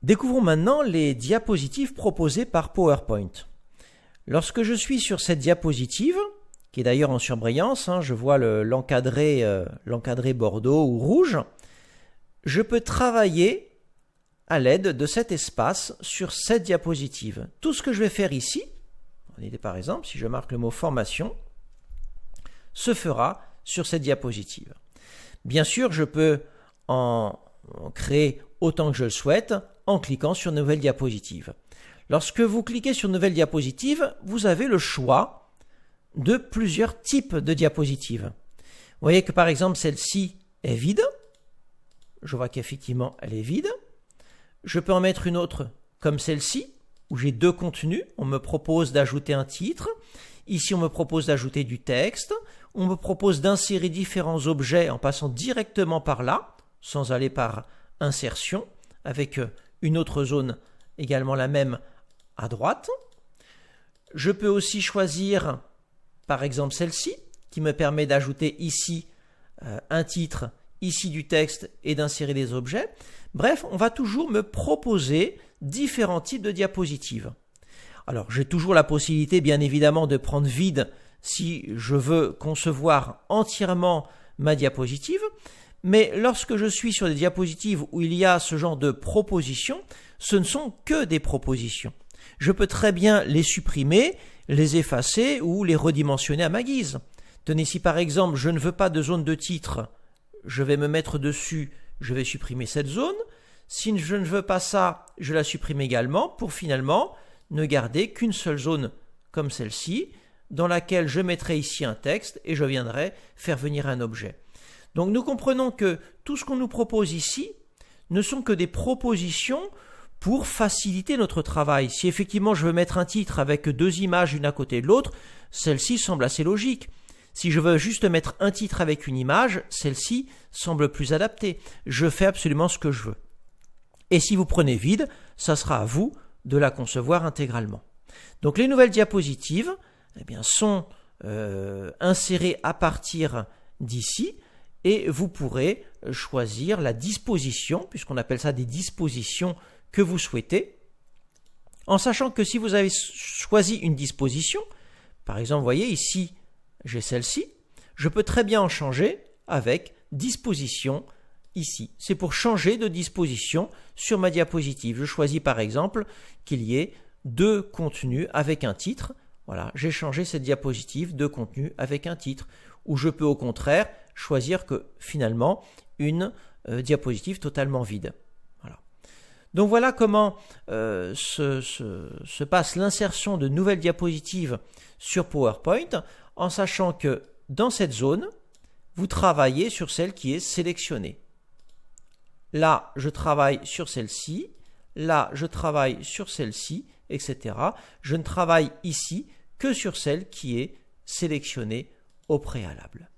Découvrons maintenant les diapositives proposées par PowerPoint. Lorsque je suis sur cette diapositive, qui est d'ailleurs en surbrillance, je vois l'encadré bordeaux ou rouge, je peux travailler à l'aide de cet espace sur cette diapositive. Tout ce que je vais faire ici, par exemple, si je marque le mot formation, se fera sur cette diapositive. Bien sûr, je peux en créer autant que je le souhaite en cliquant sur Nouvelle diapositive. Lorsque vous cliquez sur Nouvelle diapositive, vous avez le choix de plusieurs types de diapositives. Vous voyez que par exemple celle-ci est vide. Je vois qu'effectivement elle est vide. Je peux en mettre une autre comme celle-ci, où j'ai deux contenus. On me propose d'ajouter un titre. Ici, on me propose d'ajouter du texte. On me propose d'insérer différents objets en passant directement par là, sans aller par insertion, avec une autre zone également la même à droite. Je peux aussi choisir, par exemple, celle-ci, qui me permet d'ajouter ici un titre, ici du texte et d'insérer des objets. Bref, on va toujours me proposer différents types de diapositives. Alors, j'ai toujours la possibilité, bien évidemment, de prendre vide si je veux concevoir entièrement ma diapositive. Mais lorsque je suis sur des diapositives où il y a ce genre de propositions, ce ne sont que des propositions. Je peux très bien les supprimer, les effacer ou les redimensionner à ma guise. Tenez, si par exemple je ne veux pas de zone de titre, je vais me mettre dessus, je vais supprimer cette zone. Si je ne veux pas ça, je la supprime également pour finalement ne garder qu'une seule zone comme celle-ci, dans laquelle je mettrai ici un texte et je viendrai faire venir un objet. Donc nous comprenons que tout ce qu'on nous propose ici ne sont que des propositions pour faciliter notre travail. Si effectivement je veux mettre un titre avec deux images l'une à côté de l'autre, celle-ci semble assez logique. Si je veux juste mettre un titre avec une image, celle-ci semble plus adaptée. Je fais absolument ce que je veux. Et si vous prenez vide, ça sera à vous de la concevoir intégralement. Donc les nouvelles diapositives sont insérées à partir d'ici et vous pourrez choisir la disposition, puisqu'on appelle ça des dispositions que vous souhaitez, en sachant que si vous avez choisi une disposition, par exemple, vous voyez ici, j'ai celle-ci, je peux très bien en changer avec disposition ici. C'est pour changer de disposition sur ma diapositive. Je choisis par exemple qu'il y ait deux contenus avec un titre. Voilà, j'ai changé cette diapositive de contenu avec un titre. Ou je peux au contraire choisir que finalement une diapositive totalement vide. Voilà. Donc voilà comment se passe l'insertion de nouvelles diapositives sur PowerPoint, en sachant que dans cette zone, vous travaillez sur celle qui est sélectionnée. Là, je travaille sur celle-ci, là, je travaille sur celle-ci, etc. Je ne travaille ici que sur celle qui est sélectionnée au préalable.